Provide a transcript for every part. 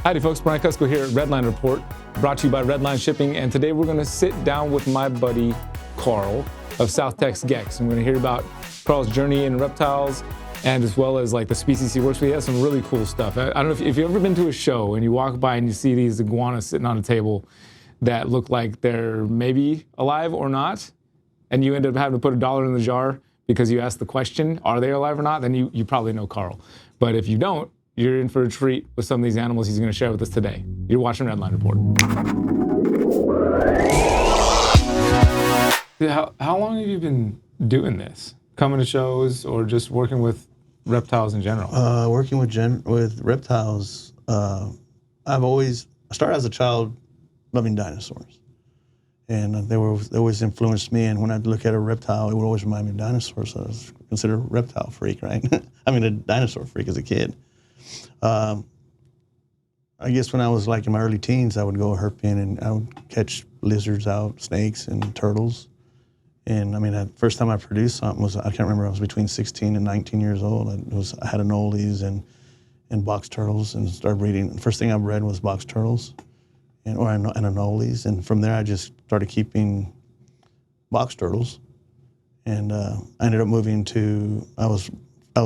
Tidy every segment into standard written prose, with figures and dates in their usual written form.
Howdy folks, Brian Cusco here at Redline Report, brought to you by Redline Shipping, and today we're going to sit down with my buddy Carl of South Tex Gex, and we're going to hear about Carl's journey in reptiles, and as well as like the species he works with. He has some really cool stuff. I don't know if you've ever been to a show and you walk by and you see these iguanas sitting on a table that look like they're maybe alive or not, and you end up having to put $1 in the jar because you asked the question, are they alive or not, then you probably know Carl. But if you don't, you're in for a treat with some of these animals he's going to share with us today. You're watching Redline Report. How long have you been doing this? Coming to shows or just working with reptiles in general? Working with reptiles. I started as a child loving dinosaurs. And they always influenced me. And when I'd look at a reptile, it would always remind me of dinosaurs. So I was considered a reptile freak, right? I mean, a dinosaur freak as a kid. I guess when I was like in my early teens, I would go herping and I would catch lizards out, snakes and turtles. And I mean, the first time I produced something was, I can't remember, I was between 16 and 19 years old. I had anoles and box turtles and started breeding. The first thing I bred was box turtles and anoles. And from there, I just started keeping box turtles. And I ended up moving to, I was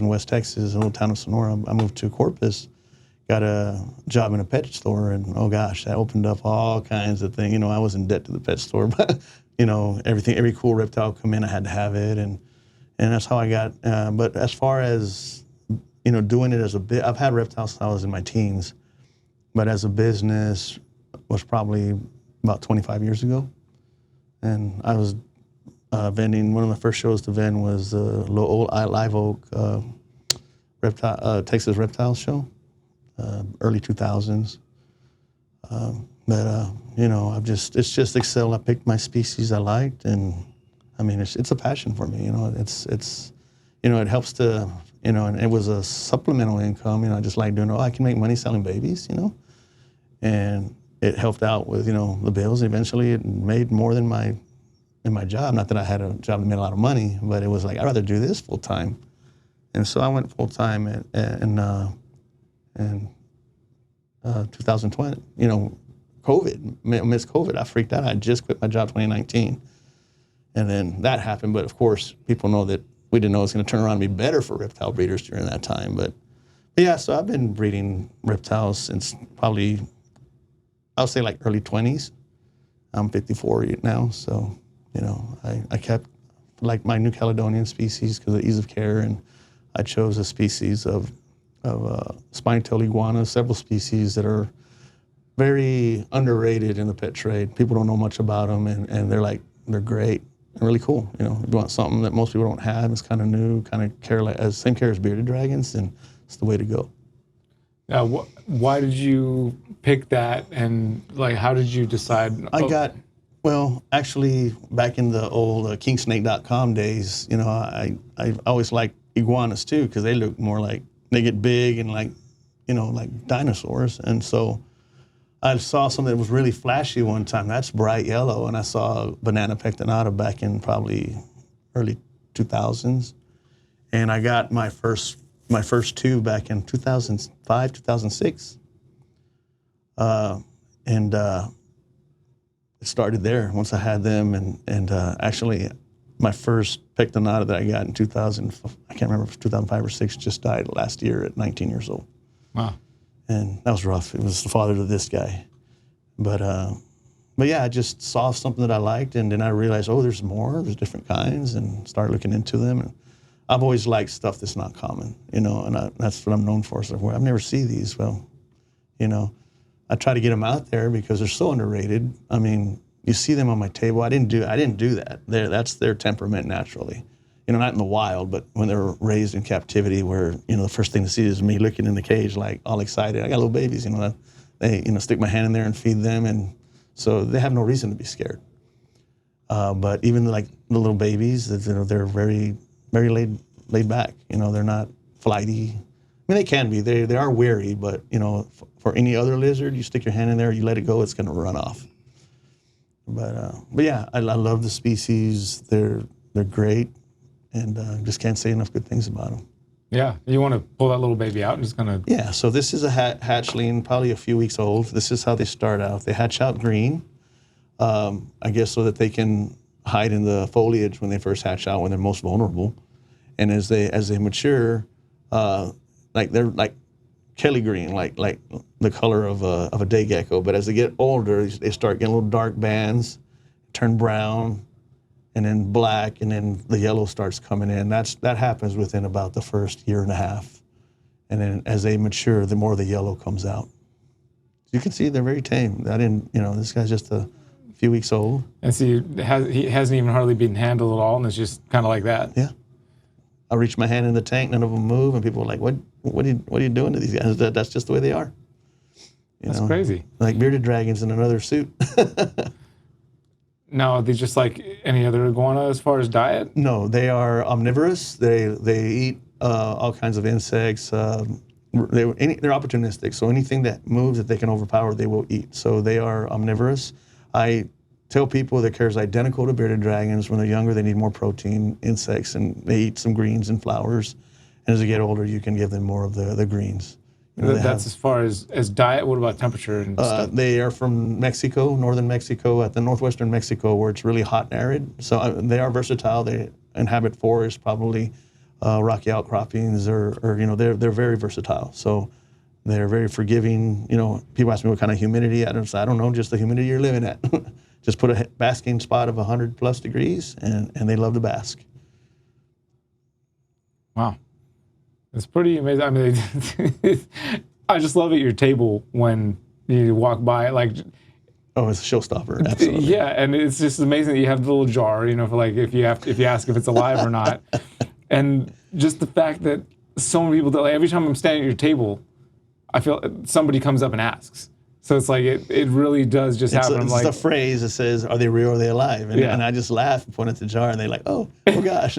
in West Texas, a little town of Sonora. I moved to Corpus, got a job in a pet store, and oh gosh, that opened up all kinds of things. You know, I was in debt to the pet store, but you know, every cool reptile come in, I had to have it, and that's how I got. But as far as, you know, doing it as a bit, I've had reptiles since I was in my teens, but as a business was probably about 25 years ago, and I was vending. One of my first shows to vend was the old Live Oak Texas Reptile Show, early 2000s. You know, it's just excel. I picked my species I liked, and I mean, it's a passion for me. You know, it's you know, it helps to, you know, and it was a supplemental income. You know, I just like doing, I can make money selling babies, you know, and it helped out with, you know, the bills. Eventually, it made more than in my job. Not that I had a job that made a lot of money, but it was like, I'd rather do this full time. And so I went full time in 2020, you know, amidst COVID, I freaked out. I just quit my job 2019. And then that happened. But of course, people know that we didn't know it was going to turn around and be better for reptile breeders during that time. But yeah, so I've been breeding reptiles since probably, I'll say like early 20s. I'm 54 now, so you know, I kept like my New Caledonian species because of ease of care, and I chose a species of spine-tailed iguanas, several species that are very underrated in the pet trade. People don't know much about them, and they're great and really cool. You know, if you want something that most people don't have, it's kind of new, kind of same care as bearded dragons, then it's the way to go. Now, why did you pick that, and like, how did you decide? Well, actually, back in the old kingsnake.com days, you know, I always liked iguanas too, because they look more like, they get big and like, you know, like dinosaurs. And so I saw something that was really flashy one time. That's bright yellow. And I saw banana pectinata back in probably early 2000s. And I got my first two back in 2005, 2006. It started there once I had them, and actually my first pectinata that I got in 2000, I can't remember if it was 2005 or 6, just died last year at 19 years old. Wow. And that was rough. It was the father to this guy. But yeah, I just saw something that I liked, and then I realized, there's different kinds, and started looking into them. And I've always liked stuff that's not common, you know, and that's what I'm known for. So I've never seen these. Well, you know, I try to get them out there because they're so underrated. I mean, you see them on my table. I didn't do that. That's their temperament naturally. You know, not in the wild, but when they're raised in captivity, where, you know, the first thing to see is me looking in the cage, like all excited. I got little babies, you know, they, you know, stick my hand in there and feed them, and so they have no reason to be scared. But even like the little babies, you know, they're very, very laid back. You know, they're not flighty. I mean, they can be. They are wary, but you know, for any other lizard, you stick your hand in there, you let it go, it's going to run off. But yeah, I love the species. They're great, and just can't say enough good things about them. Yeah, you want to pull that little baby out and just kind of. Yeah, so this is a hatchling, probably a few weeks old. This is how they start out. They hatch out green, I guess so that they can hide in the foliage when they first hatch out, when they're most vulnerable. And as they mature, like they're like Kelly green, like the color of a day gecko. But as they get older, they start getting little dark bands, turn brown, and then black, and then the yellow starts coming in. That happens within about the first year and a half. And then as they mature, the more the yellow comes out. You can see they're very tame. This guy's just a few weeks old. And see, he hasn't even hardly been handled at all, and it's just kind of like that. Yeah. I reach my hand in the tank, none of them move, and people are like, what are you doing to these guys? That's just the way they are. That's crazy. Like bearded dragons in another suit. Now, are they just like any other iguana as far as diet? No, they are omnivorous. They eat all kinds of insects. They're opportunistic, so anything that moves that they can overpower, they will eat. So they are omnivorous. I tell people their care is identical to bearded dragons. When they're younger, they need more protein, insects, and they eat some greens and flowers. And as they get older, you can give them more of the greens. That's as far as diet. What about temperature and stuff? They are from Mexico, northern Mexico, at the northwestern Mexico, where it's really hot and arid. So they are versatile. They inhabit forests, probably rocky outcroppings, or they're very versatile. So they're very forgiving. People ask me what kind of humidity. I don't know, just the humidity you're living at. Just put a basking spot of 100+ degrees, and they love to bask. Wow. It's pretty amazing. I mean, I just love at your table when you walk by, like. Oh, it's a showstopper, absolutely. Yeah, and it's just amazing that you have the little jar, for like if you ask if it's alive or not, and just the fact that so many people, every time I'm standing at your table, I feel somebody comes up and asks. So it's like it really does just happen. It's the phrase that says, "Are they real? Or are they alive?" And I just laugh and point at the jar, and they're like, "Oh gosh."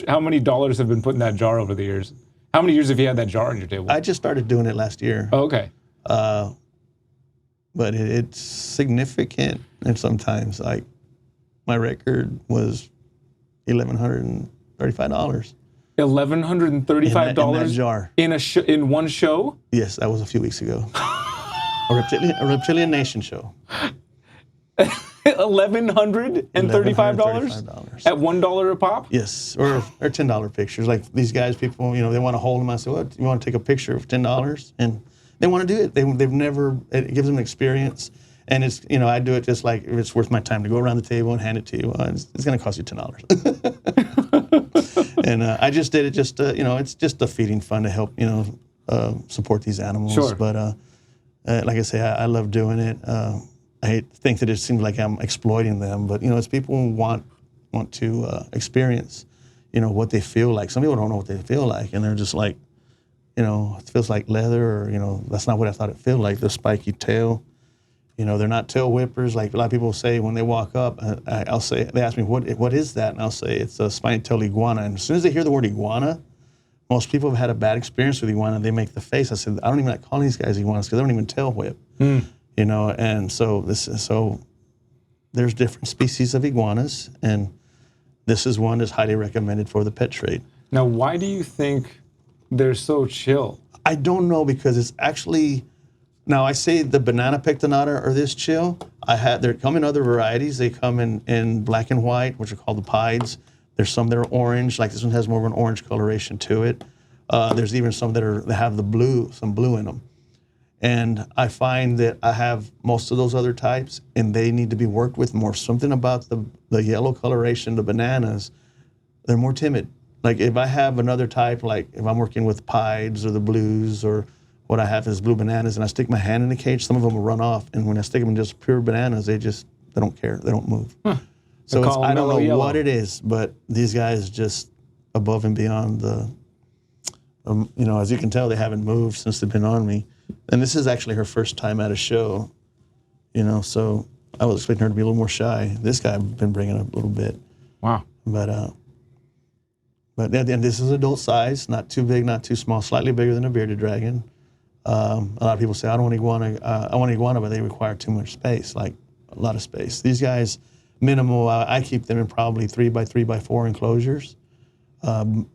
How many dollars have been put in that jar over the years? How many years have you had that jar on your table? I just started doing it last year. Oh, okay. But it's significant, and sometimes like my record was $1,135. $1,135 in that jar. In one show? Yes, that was a few weeks ago. a reptilian nation show. $1,135 at $1 a pop? Yes, or $10 pictures. Like these guys, people, they want to hold them. I say, "What? You want to take a picture of $10?" And they want to do it. They've never. It gives them an experience. And it's, I do it just like if it's worth my time to go around the table and hand it to you. It's going to cost you $10. And I just did it just, it's just a feeding fund to help, support these animals. Sure. But like I say, I love doing it. I think that it seems like I'm exploiting them, but it's people who want to experience, what they feel like. Some people don't know what they feel like, and they're just like, it feels like leather, or that's not what I thought it felt like. The spiky tail. They're not tail whippers like a lot of people say when they walk up. I'll say, they ask me, what is that? And I'll say, it's a spiny-tailed iguana. And as soon as they hear the word iguana, most people have had a bad experience with iguana. They make the face. I said, I don't even like calling these guys iguanas because they don't even tail whip. And so there's different species of iguanas, and this is one that's highly recommended for the pet trade. Now, why do you think they're so chill? I don't know, because it's actually. Now, I say the banana pectinata are this chill. They come in other varieties. They come in black and white, which are called the pieds. There's some that are orange, like this one has more of an orange coloration to it. There's even some that have some blue in them. And I find that I have most of those other types, and they need to be worked with more. Something about the yellow coloration, the bananas, they're more timid. Like if I have another type, like if I'm working with pieds or the blues, or what I have is blue bananas, and I stick my hand in the cage, some of them will run off. And when I stick them in just pure bananas, they don't care. They don't move. Huh. So I don't know what it is, but these guys just above and beyond the, as you can tell, they haven't moved since they've been on me. And this is actually her first time at a show, so I was expecting her to be a little more shy. This guy I've been bringing up a little bit. Wow. But this is adult size, not too big, not too small, slightly bigger than a bearded dragon. A lot of people say, I don't want iguana. I want iguana, but they require too much space, like a lot of space. These guys, minimal. I keep them in probably 3x3x4 enclosures.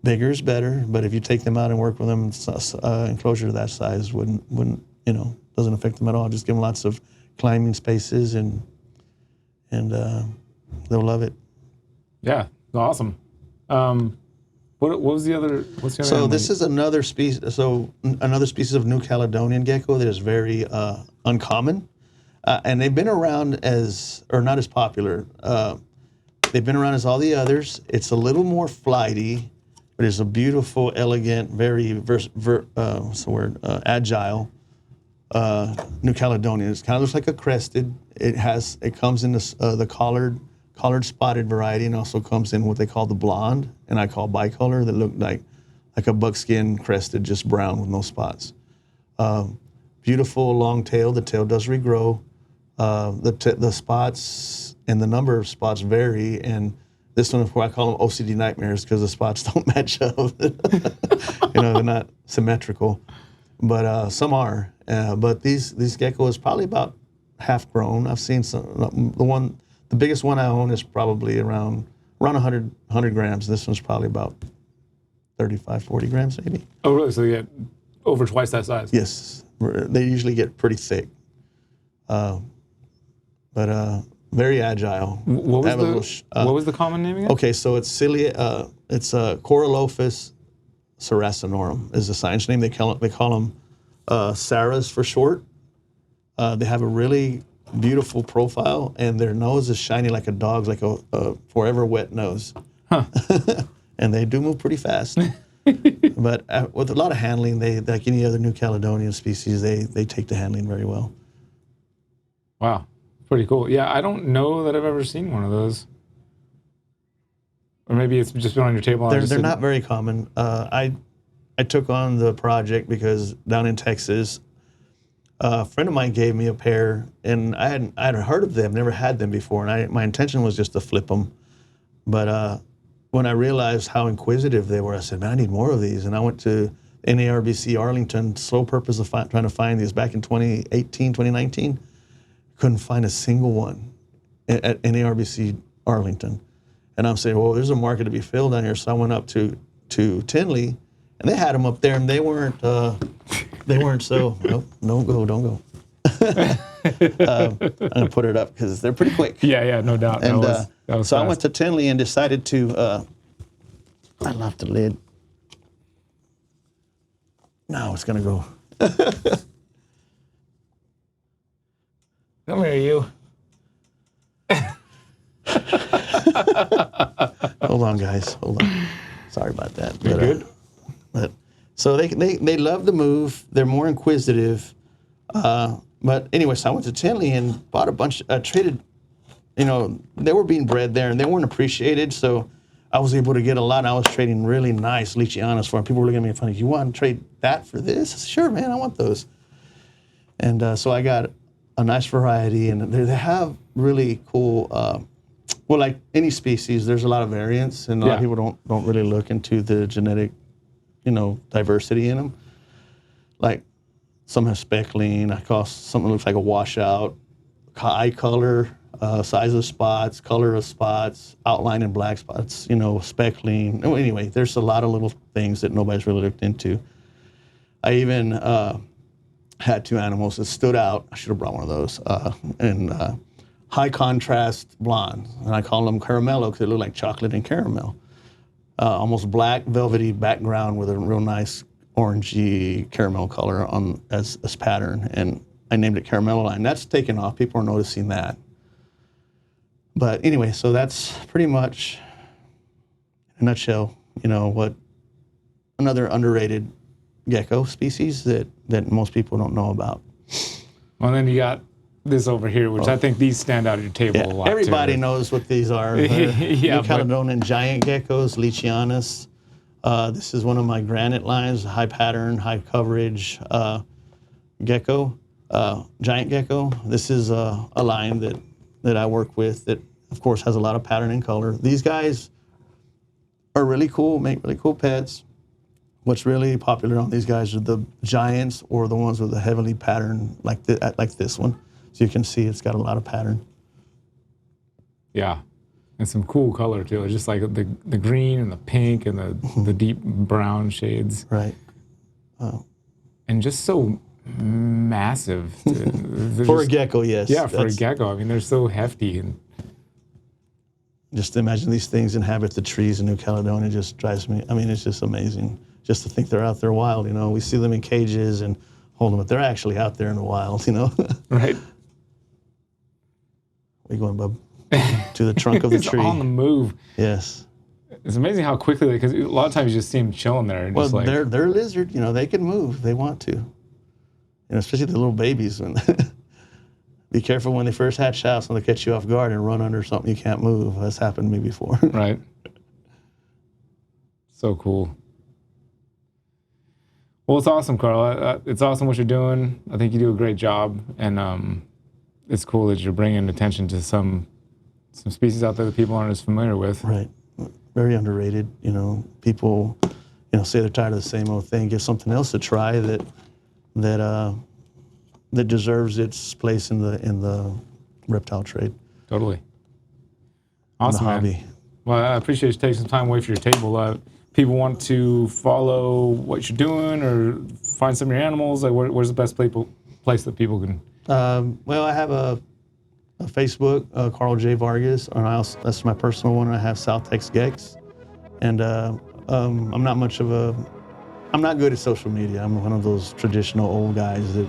Bigger is better, but if you take them out and work with them, enclosure that size wouldn't doesn't affect them at all. Just give them lots of climbing spaces, and they'll love it. Yeah, awesome. What was the other? What's the other? So this is another species. So another species of New Caledonian gecko that is very uncommon, and they've been around or not as popular. They've been around as all the others. It's a little more flighty, but it's a beautiful, elegant, very agile New Caledonian. It kind of looks like a crested. It comes in the collared spotted variety, and also comes in what they call the blonde, and I call bicolor, that look like a buckskin crested, just brown with no spots. Beautiful long tail. The tail does regrow. The spots and the number of spots vary, and this one, I call them OCD nightmares because the spots don't match up. They're not symmetrical, but some are. But these gecko is probably about half grown. I've seen some. The biggest one I own is probably around 100 grams. This one's probably about 35, 40 grams maybe. Oh, really? So you get over twice that size? Yes. They usually get pretty thick. But very agile. What was the common name again? Okay, so it's Coralophus serracinorum is the science name. They call them Sarahs for short. They have a really beautiful profile, and their nose is shiny like a dog's, like a forever wet nose. Huh. And they do move pretty fast. But with a lot of handling, they, like any other New Caledonian species, they take the handling very well. Wow, pretty cool. Yeah, I don't know that I've ever seen one of those. Or maybe it's just been on your table. They're not very common. I took on the project because down in Texas, a friend of mine gave me a pair, and I had heard of them, never had them before, and my intention was just to flip them. But when I realized how inquisitive they were, I said, man, I need more of these. And I went to NARBC Arlington, sole purpose of trying to find these back in 2018, 2019. Couldn't find a single one at NARBC Arlington. And I'm saying, well, there's a market to be filled down here. So I went up to Tinley, and they had them up there, and they weren't so, nope, don't go. I'm gonna put it up because they're pretty quick. Yeah, no doubt. And that was so fast. I went to Tinley and decided to, I left the lid. No, it's gonna go. Come here, you. Hold on, guys. Hold on. Sorry about that. You're good. But so they love to move. They're more inquisitive. But anyway, so I went to Tinley and bought a bunch. Traded. They were being bred there and they weren't appreciated. So I was able to get a lot. And I was trading really nice Leachianas for them. People were looking at me funny. You want to trade that for this? I said, sure, man. I want those. And so I got a nice variety, and they have really cool. Well, like any species, there's a lot of variance, and a lot of people don't really look into the genetic, diversity in them. Like some have speckling. I call something that looks like a washout. Eye color, size of spots, color of spots, outline in black spots. Speckling. Anyway, there's a lot of little things that nobody's really looked into. I even had two animals that stood out. I should have brought one of those. And high contrast blonde, and I call them caramello because they look like chocolate and caramel. Almost black velvety background with a real nice orangey caramel color as pattern, and I named it Caramello Line. That's taken off. People are noticing that. But anyway, so that's pretty much, in a nutshell, what another underrated gecko species that most people don't know about. Well, then you got this over here, which I think these stand out at your table a lot. Everybody too. knows what these are. Yeah, New Caledonian giant geckos, Leachianus. This is one of my granite lines, high pattern, high coverage gecko, giant gecko. This is a line that I work with that, of course, has a lot of pattern and color. These guys are really cool, make really cool pets. What's really popular on these guys are the giants or the ones with a heavily pattern like this one. So you can see it's got a lot of pattern. Yeah. And some cool color too. It's just like the green and the pink and the deep brown shades. Right. And just so massive. For a gecko, yes. Yeah, for a gecko. I mean, they're so hefty. And just imagine these things inhabit the trees in New Caledonia. Just drives me. I mean, it's just amazing. Just to think they're out there wild. You know, we see them in cages and hold them, but they're actually out there in the wild. You know. Right. Where you going, bub? To the trunk of the tree. On the move. Yes. It's amazing how quickly, because a lot of times you just see them chilling there. And Well, just like, they're lizard. You know, they can move. If they want to. You know, especially the little babies. When be careful when they first hatch out, so they catch you off guard and run under something you can't move. That's happened to me before. Right. So cool. Well, it's awesome, Carl. It's awesome what you're doing. I think you do a great job, and it's cool that you're bringing attention to some species out there that people aren't as familiar with. Right. Very underrated. You know, people, you know, say they're tired of the same old thing. Give something else a try that deserves its place in the reptile trade. Totally. Awesome, the man. hobby. Well, I appreciate you taking some time away from your table. People want to follow what you're doing or find some of your animals. Like, where's the best place that people can? Well, I have a Facebook, Carl J. Vargas, and that's my personal one. I have South Tex Gex, and I'm not good at social media. I'm one of those traditional old guys that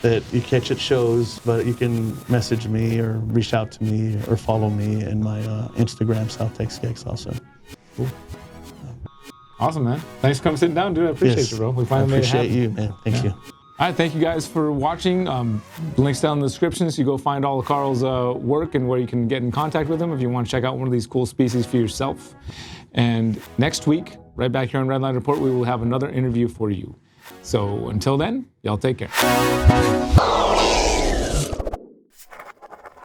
that you catch at shows, but you can message me or reach out to me or follow me in my Instagram, South Tex Gex also. Cool. Awesome, man. Thanks for coming sitting down, dude. I appreciate you, bro. We finally made it happen. I appreciate you, man. Thank you. All right, thank you guys for watching. Links down in the description, so you go find all of Carl's work and where you can get in contact with him if you want to check out one of these cool species for yourself. And next week, right back here on Redline Report, we will have another interview for you. So until then, y'all take care.